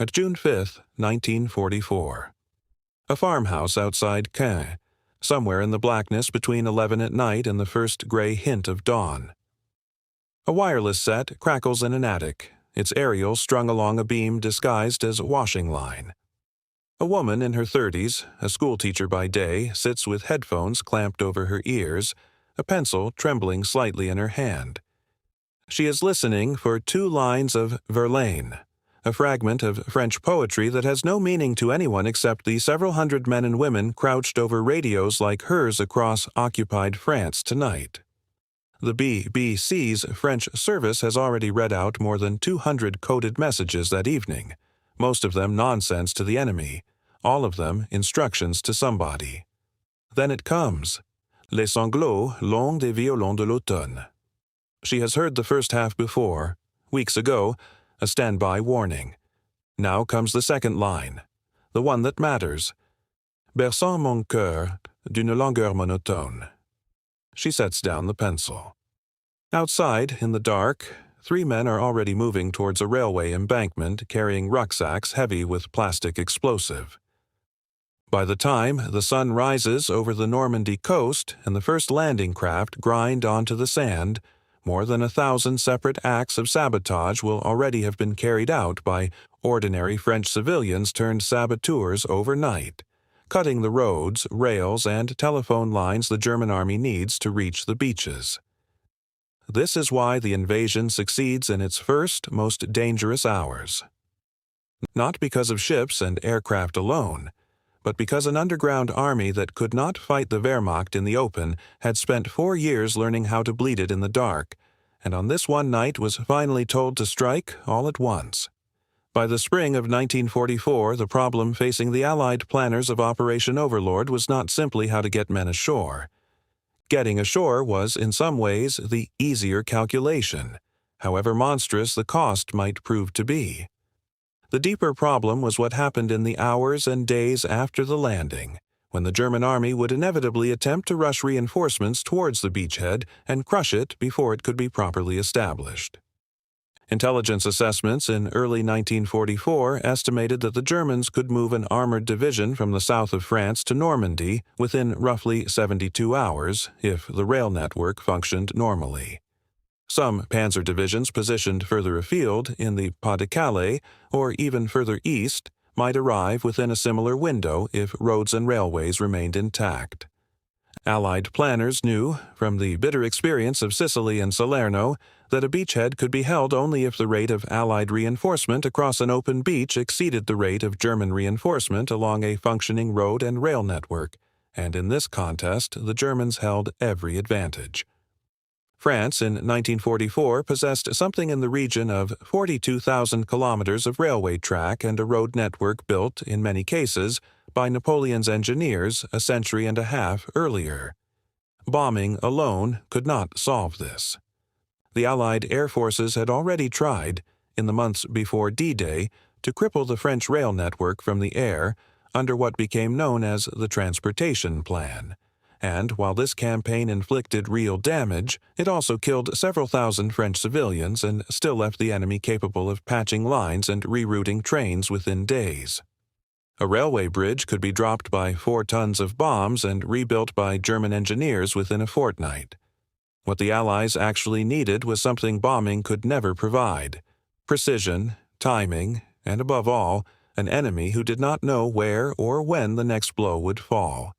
At June 5, 1944. A farmhouse outside Caen, somewhere in the blackness between 11 at night and the first gray hint of dawn. A wireless set crackles in an attic, its aerial strung along a beam disguised as washing line. A woman in her 30s, a schoolteacher by day, sits with headphones clamped over her ears, a pencil trembling slightly in her hand. She is listening for 2 lines of Verlaine, a fragment of French poetry that has no meaning to anyone except the several hundred men and women crouched over radios like hers across occupied France tonight. The BBC's French service has already read out more than 200 coded messages that evening, most of them nonsense to the enemy, all of them instructions to somebody. Then it comes, Les sanglots longs des violons de l'automne. She has heard the first half before, weeks ago, a standby warning. Now comes the second line, the one that matters. Bercent mon coeur d'une langueur monotone. She sets down the pencil. Outside, in the dark, 3 men are already moving towards a railway embankment carrying rucksacks heavy with plastic explosive. By the time the sun rises over the Normandy coast and the first landing craft grind onto the sand, more than 1,000 separate acts of sabotage will already have been carried out by ordinary French civilians turned saboteurs overnight, cutting the roads, rails, and telephone lines the German army needs to reach the beaches. This is why the invasion succeeds in its first, most dangerous hours. Not because of ships and aircraft alone, but because an underground army that could not fight the Wehrmacht in the open had spent 4 years learning how to bleed it in the dark, and on this one night was finally told to strike all at once. By the spring of 1944, the problem facing the Allied planners of Operation Overlord was not simply how to get men ashore. Getting ashore was, in some ways, the easier calculation, however monstrous the cost might prove to be. The deeper problem was what happened in the hours and days after the landing, when the German army would inevitably attempt to rush reinforcements towards the beachhead and crush it before it could be properly established. Intelligence assessments in early 1944 estimated that the Germans could move an armored division from the south of France to Normandy within roughly 72 hours if the rail network functioned normally. Some panzer divisions positioned further afield in the Pas-de-Calais or even further east might arrive within a similar window if roads and railways remained intact. Allied planners knew, from the bitter experience of Sicily and Salerno, that a beachhead could be held only if the rate of Allied reinforcement across an open beach exceeded the rate of German reinforcement along a functioning road and rail network, and in this contest the Germans held every advantage. France in 1944 possessed something in the region of 42,000 kilometers of railway track and a road network built, in many cases, by Napoleon's engineers a century and a half earlier. Bombing alone could not solve this. The Allied air forces had already tried, in the months before D-Day, to cripple the French rail network from the air under what became known as the Transportation Plan. And while this campaign inflicted real damage, it also killed several thousand French civilians and still left the enemy capable of patching lines and rerouting trains within days. A railway bridge could be dropped by 4 tons of bombs and rebuilt by German engineers within a fortnight. What the Allies actually needed was something bombing could never provide: precision, timing, and above all, an enemy who did not know where or when the next blow would fall.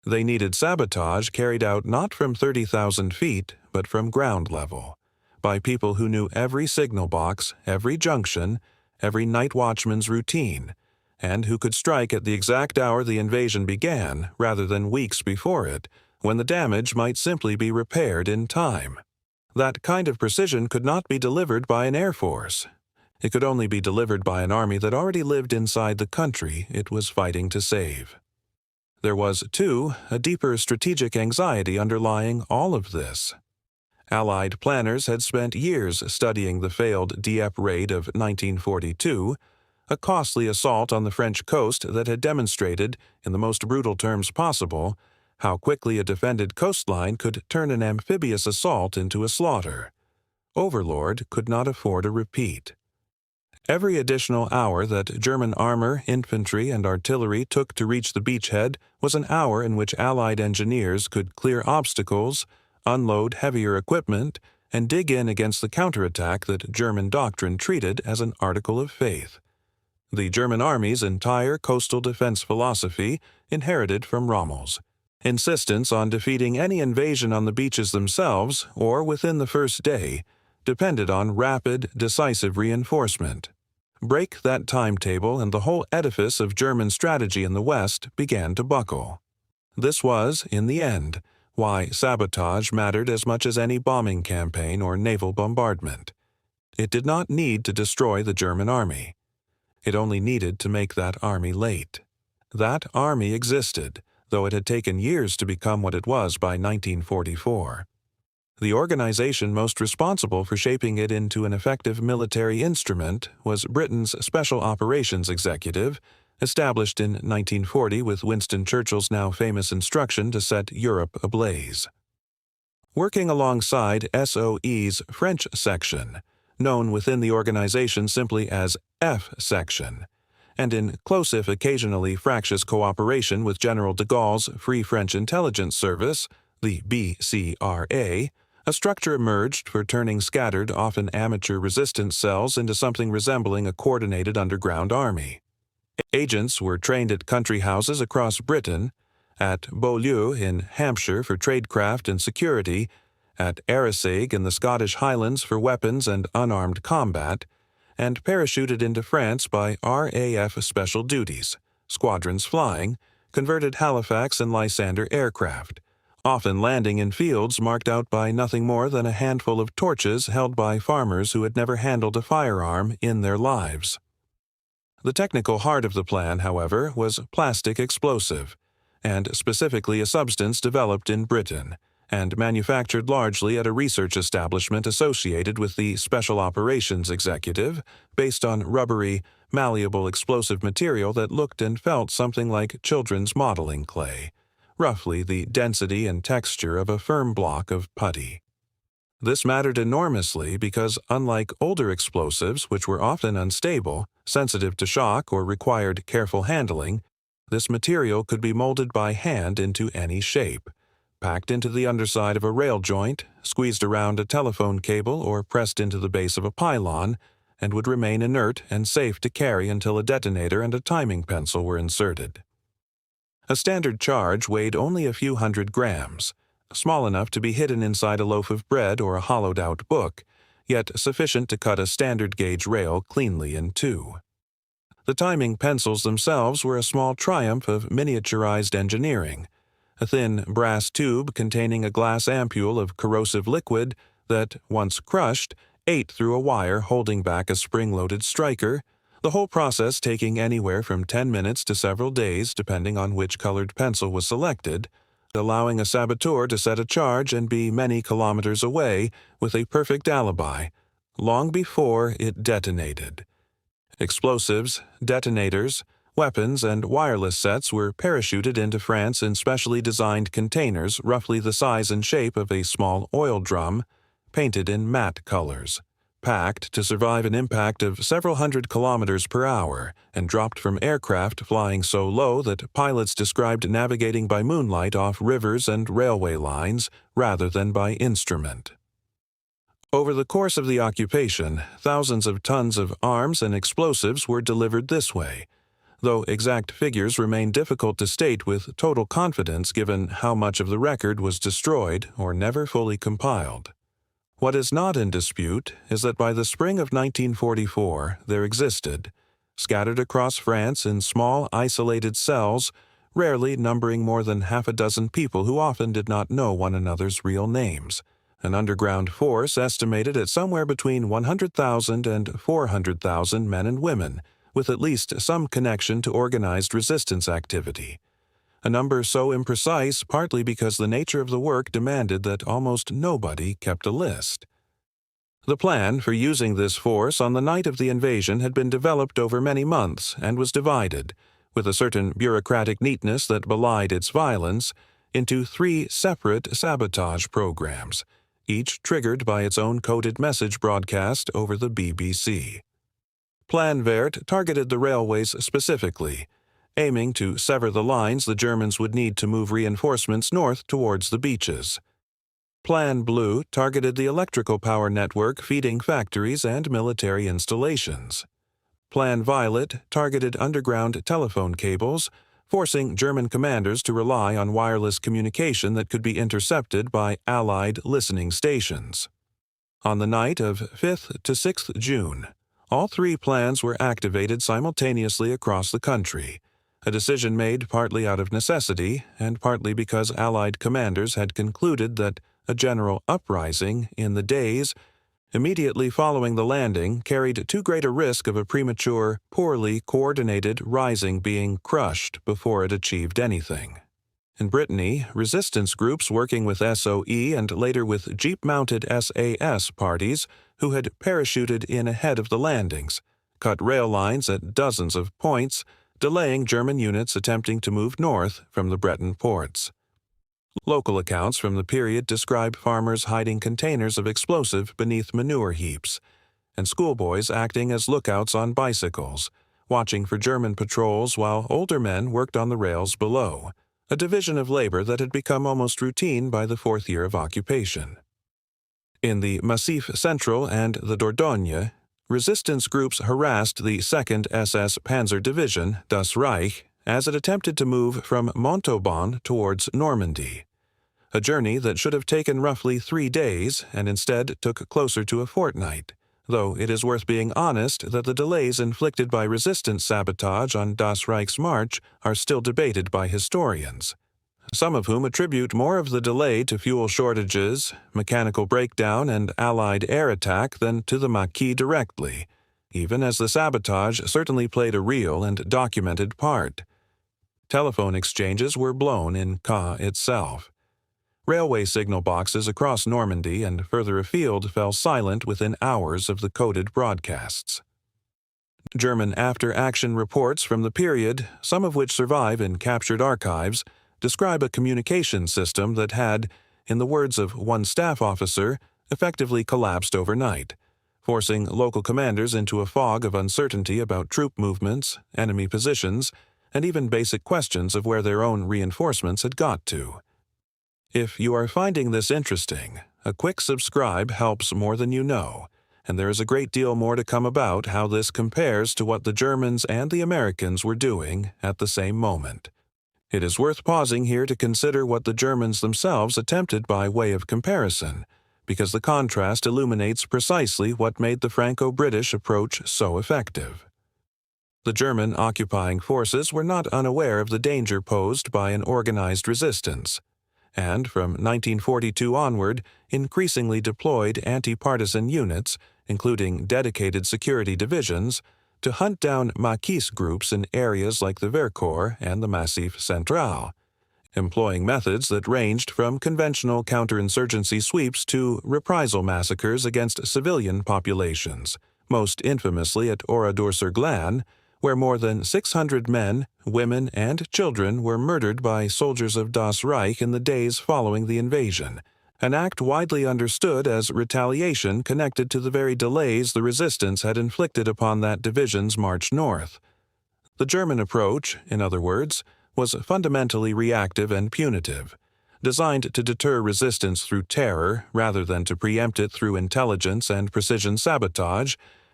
They needed sabotage carried out not from 30,000 feet, but from ground level, by people who knew every signal box, every junction, every night watchman's routine, and who could strike at the exact hour the invasion began rather than weeks before it, when the damage might simply be repaired in time. That kind of precision could not be delivered by an air force. It could only be delivered by an army that already lived inside the country it was fighting to save. There was, too, a deeper strategic anxiety underlying all of this. Allied planners had spent years studying the failed Dieppe raid of 1942, a costly assault on the French coast that had demonstrated, in the most brutal terms possible, how quickly a defended coastline could turn an amphibious assault into a slaughter. Overlord could not afford a repeat. Every additional hour that German armor, infantry, and artillery took to reach the beachhead was an hour in which Allied engineers could clear obstacles, unload heavier equipment, and dig in against the counterattack that German doctrine treated as an article of faith. The German army's entire coastal defense philosophy, inherited from Rommel's insistence on defeating any invasion on the beaches themselves or within the first day, depended on rapid, decisive reinforcement. Break that timetable and the whole edifice of German strategy in the West began to buckle. This was, in the end, why sabotage mattered as much as any bombing campaign or naval bombardment. It did not need to destroy the German army. It only needed to make that army late. That army existed, though it had taken years to become what it was by 1944. The organization most responsible for shaping it into an effective military instrument was Britain's Special Operations Executive, established in 1940 with Winston Churchill's now famous instruction to set Europe ablaze. Working alongside SOE's French section, known within the organization simply as F Section, and in close if occasionally fractious cooperation with General de Gaulle's Free French Intelligence Service, the BCRA, a structure emerged for turning scattered, often amateur resistance cells into something resembling a coordinated underground army. Agents were trained at country houses across Britain, at Beaulieu in Hampshire for tradecraft and security, at Arisaig in the Scottish Highlands for weapons and unarmed combat, and parachuted into France by RAF Special Duties, squadrons flying, converted Halifax and Lysander aircraft, often landing in fields marked out by nothing more than a handful of torches held by farmers who had never handled a firearm in their lives. The technical heart of the plan, however, was plastic explosive, and specifically a substance developed in Britain, and manufactured largely at a research establishment associated with the Special Operations Executive, based on rubbery, malleable explosive material that looked and felt something like children's modeling clay, roughly the density and texture of a firm block of putty. This mattered enormously because, unlike older explosives, which were often unstable, sensitive to shock, or required careful handling, this material could be molded by hand into any shape, packed into the underside of a rail joint, squeezed around a telephone cable, or pressed into the base of a pylon, and would remain inert and safe to carry until a detonator and a timing pencil were inserted. A standard charge weighed only a few hundred grams, small enough to be hidden inside a loaf of bread or a hollowed-out book, yet sufficient to cut a standard-gauge rail cleanly in two. The timing pencils themselves were a small triumph of miniaturized engineering, a thin brass tube containing a glass ampule of corrosive liquid that, once crushed, ate through a wire holding back a spring-loaded striker, the whole process taking anywhere from 10 minutes to several days depending on which colored pencil was selected, allowing a saboteur to set a charge and be many kilometers away with a perfect alibi, long before it detonated. Explosives, detonators, weapons, and wireless sets were parachuted into France in specially designed containers roughly the size and shape of a small oil drum, painted in matte colors, packed to survive an impact of several hundred kilometers per hour, and dropped from aircraft flying so low that pilots described navigating by moonlight off rivers and railway lines rather than by instrument. Over the course of the occupation, thousands of tons of arms and explosives were delivered this way, though exact figures remain difficult to state with total confidence given how much of the record was destroyed or never fully compiled. What is not in dispute is that by the spring of 1944 there existed, scattered across France in small isolated cells, rarely numbering more than half a dozen people who often did not know one another's real names, an underground force estimated at somewhere between 100,000 and 400,000 men and women, with at least some connection to organized resistance activity. A number so imprecise partly because the nature of the work demanded that almost nobody kept a list. The plan for using this force on the night of the invasion had been developed over many months and was divided, with a certain bureaucratic neatness that belied its violence, into 3 separate sabotage programs, each triggered by its own coded message broadcast over the BBC. Plan Vert targeted the railways specifically, aiming to sever the lines the Germans would need to move reinforcements north towards the beaches. Plan Blue targeted the electrical power network feeding factories and military installations. Plan Violet targeted underground telephone cables, forcing German commanders to rely on wireless communication that could be intercepted by Allied listening stations. On the night of 5th to 6th June, all three plans were activated simultaneously across the country, a decision made partly out of necessity and partly because Allied commanders had concluded that a general uprising in the days immediately following the landing carried too great a risk of a premature, poorly coordinated rising being crushed before it achieved anything. In Brittany, resistance groups working with SOE and later with jeep-mounted SAS parties who had parachuted in ahead of the landings, cut rail lines at dozens of points, delaying German units attempting to move north from the Breton ports. Local accounts from the period describe farmers hiding containers of explosive beneath manure heaps, and schoolboys acting as lookouts on bicycles, watching for German patrols while older men worked on the rails below, a division of labor that had become almost routine by the fourth year of occupation. In the Massif Central and the Dordogne, resistance groups harassed the 2nd SS Panzer Division, Das Reich, as it attempted to move from Montauban towards Normandy, a journey that should have taken roughly 3 days and instead took closer to a fortnight, though it is worth being honest that the delays inflicted by resistance sabotage on Das Reich's march are still debated by historians, some of whom attribute more of the delay to fuel shortages, mechanical breakdown, and Allied air attack than to the Maquis directly, even as the sabotage certainly played a real and documented part. Telephone exchanges were blown in Caen itself. Railway signal boxes across Normandy and further afield fell silent within hours of the coded broadcasts. German after-action reports from the period, some of which survive in captured archives, describe a communication system that had, in the words of one staff officer, effectively collapsed overnight, forcing local commanders into a fog of uncertainty about troop movements, enemy positions, and even basic questions of where their own reinforcements had got to. If you are finding this interesting, a quick subscribe helps more than you know, and there is a great deal more to come about how this compares to what the Germans and the Americans were doing at the same moment. It is worth pausing here to consider what the Germans themselves attempted by way of comparison, because the contrast illuminates precisely what made the Franco-British approach so effective. The German occupying forces were not unaware of the danger posed by an organized resistance, and from 1942 onward increasingly deployed anti-partisan units, including dedicated security divisions, to hunt down Maquis groups in areas like the Vercors and the Massif Central, employing methods that ranged from conventional counterinsurgency sweeps to reprisal massacres against civilian populations, most infamously at Oradour-sur-Glane, where more than 600 men, women, and children were murdered by soldiers of Das Reich in the days following the invasion, an act widely understood as retaliation connected to the very delays the resistance had inflicted upon that division's march north. The German approach, in other words, was fundamentally reactive and punitive, designed to deter resistance through terror rather than to preempt it through intelligence and precision sabotage,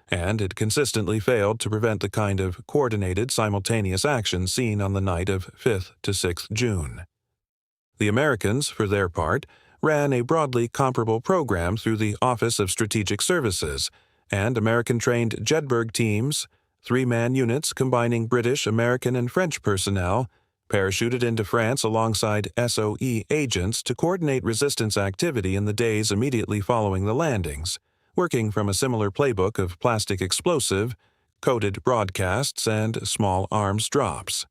and it consistently failed to prevent the kind of coordinated simultaneous action seen on the night of 5th to 6th June. The Americans, for their part, ran a broadly comparable program through the Office of Strategic Services, and American-trained Jedburgh teams, 3-man units combining British, American, and French personnel, parachuted into France alongside SOE agents to coordinate resistance activity in the days immediately following the landings, working from a similar playbook of plastic explosive, coded broadcasts, and small arms drops.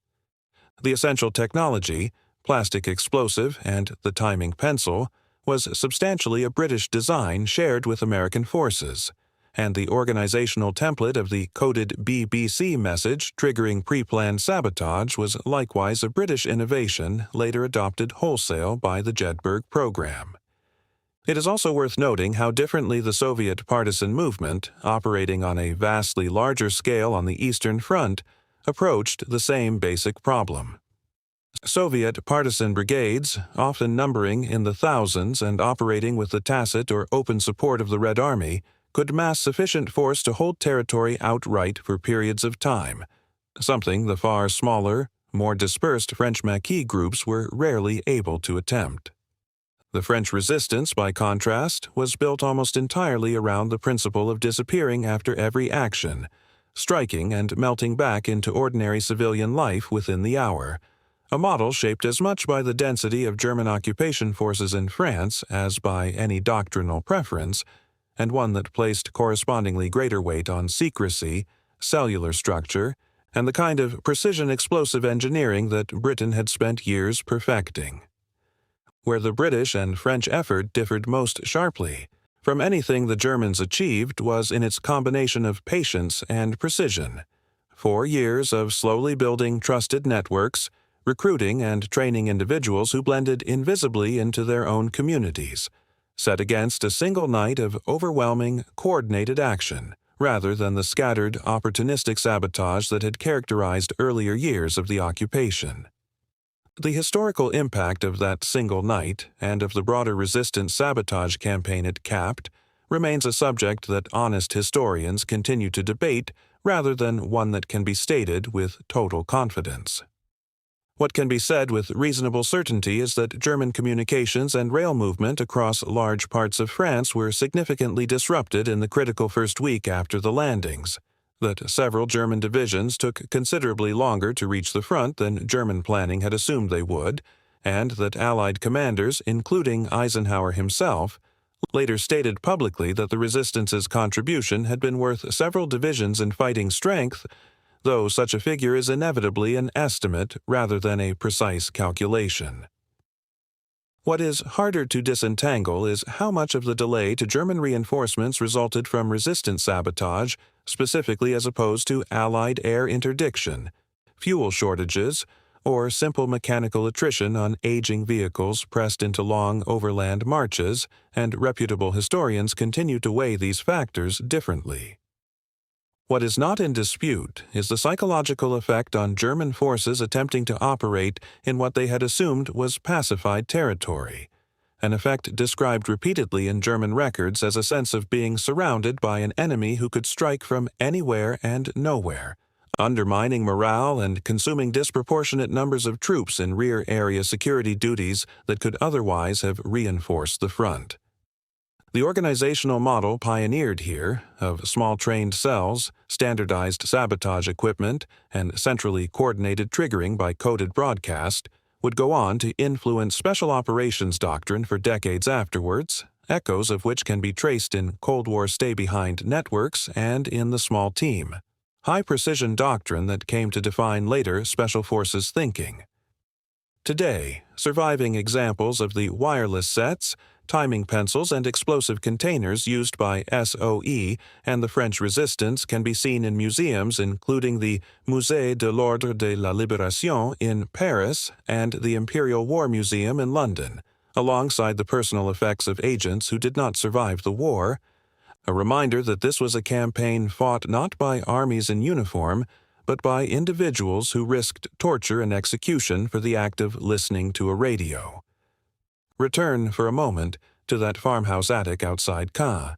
The essential technology, plastic explosive and the timing pencil, was substantially a British design shared with American forces, and the organizational template of the coded BBC message triggering pre-planned sabotage was likewise a British innovation later adopted wholesale by the Jedburgh program. It is also worth noting how differently the Soviet partisan movement, operating on a vastly larger scale on the Eastern Front, approached the same basic problem. Soviet partisan brigades, often numbering in the thousands and operating with the tacit or open support of the Red Army, could mass sufficient force to hold territory outright for periods of time, something the far smaller, more dispersed French Maquis groups were rarely able to attempt. The French resistance, by contrast, was built almost entirely around the principle of disappearing after every action, striking and melting back into ordinary civilian life within the hour, a model shaped as much by the density of German occupation forces in France as by any doctrinal preference, and one that placed correspondingly greater weight on secrecy, cellular structure, and the kind of precision explosive engineering that Britain had spent years perfecting. Where the British and French effort differed most sharply from anything the Germans achieved was in its combination of patience and precision. 4 years of slowly building trusted networks, recruiting and training individuals who blended invisibly into their own communities, set against a single night of overwhelming, coordinated action, rather than the scattered, opportunistic sabotage that had characterized earlier years of the occupation. The historical impact of that single night and of the broader resistance sabotage campaign it capped remains a subject that honest historians continue to debate rather than one that can be stated with total confidence. What can be said with reasonable certainty is that German communications and rail movement across large parts of France were significantly disrupted in the critical first week after the landings, that several German divisions took considerably longer to reach the front than German planning had assumed they would, and that Allied commanders, including Eisenhower himself, later stated publicly that the resistance's contribution had been worth several divisions in fighting strength, though such a figure is inevitably an estimate rather than a precise calculation. What is harder to disentangle is how much of the delay to German reinforcements resulted from resistance sabotage, specifically as opposed to Allied air interdiction, fuel shortages, or simple mechanical attrition on aging vehicles pressed into long overland marches, and reputable historians continue to weigh these factors differently. What is not in dispute is the psychological effect on German forces attempting to operate in what they had assumed was pacified territory, an effect described repeatedly in German records as a sense of being surrounded by an enemy who could strike from anywhere and nowhere, undermining morale and consuming disproportionate numbers of troops in rear area security duties that could otherwise have reinforced the front. The organizational model pioneered here, of small trained cells, standardized sabotage equipment, and centrally coordinated triggering by coded broadcast, would go on to influence special operations doctrine for decades afterwards, echoes of which can be traced in Cold War stay-behind networks and in the small team, high-precision doctrine that came to define later Special Forces thinking. Today, surviving examples of the wireless sets, timing pencils, and explosive containers used by SOE and the French resistance can be seen in museums including the Musée de l'Ordre de la Libération in Paris and the Imperial War Museum in London, alongside the personal effects of agents who did not survive the war, a reminder that this was a campaign fought not by armies in uniform, but by individuals who risked torture and execution for the act of listening to a radio. Return for a moment to that farmhouse attic outside Caen,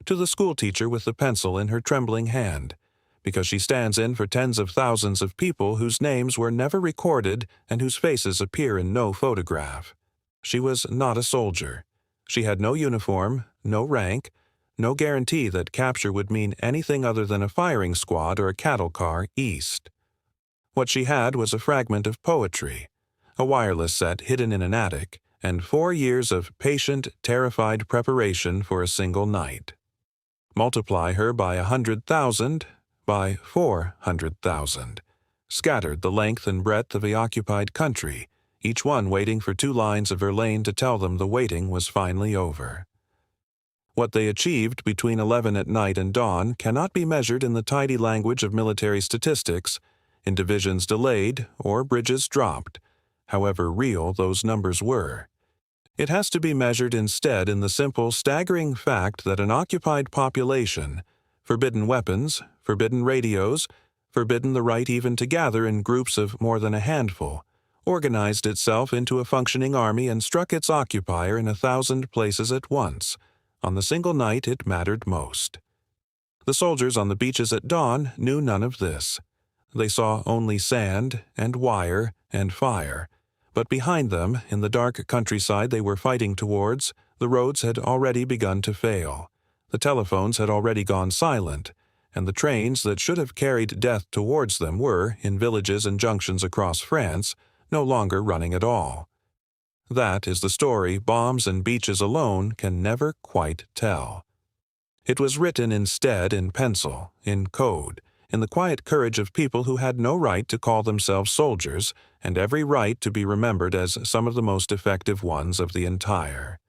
to the schoolteacher with the pencil in her trembling hand, because she stands in for tens of thousands of people whose names were never recorded and whose faces appear in no photograph. She was not a soldier. She had no uniform, no rank, no guarantee that capture would mean anything other than a firing squad or a cattle car east. What she had was a fragment of poetry, a wireless set hidden in an attic, and 4 years of patient, terrified preparation for a single night. Multiply her by 100,000, by 400,000, scattered the length and breadth of the occupied country, each one waiting for 2 lines of Verlaine to tell them the waiting was finally over. What they achieved between 11 at night and dawn cannot be measured in the tidy language of military statistics, in divisions delayed or bridges dropped, however real those numbers were. It has to be measured instead in the simple, staggering fact that an occupied population, forbidden weapons, forbidden radios, forbidden the right even to gather in groups of more than a handful, organized itself into a functioning army and struck its occupier in 1,000 places at once, on the single night it mattered most. The soldiers on the beaches at dawn knew none of this. They saw only sand and wire and fire, but behind them, in the dark countryside they were fighting towards, the roads had already begun to fail, the telephones had already gone silent, and the trains that should have carried death towards them were, in villages and junctions across France, no longer running at all. That is the story bombs and beaches alone can never quite tell. It was written instead in pencil, in code, in the quiet courage of people who had no right to call themselves soldiers and every right to be remembered as some of the most effective ones of the entire.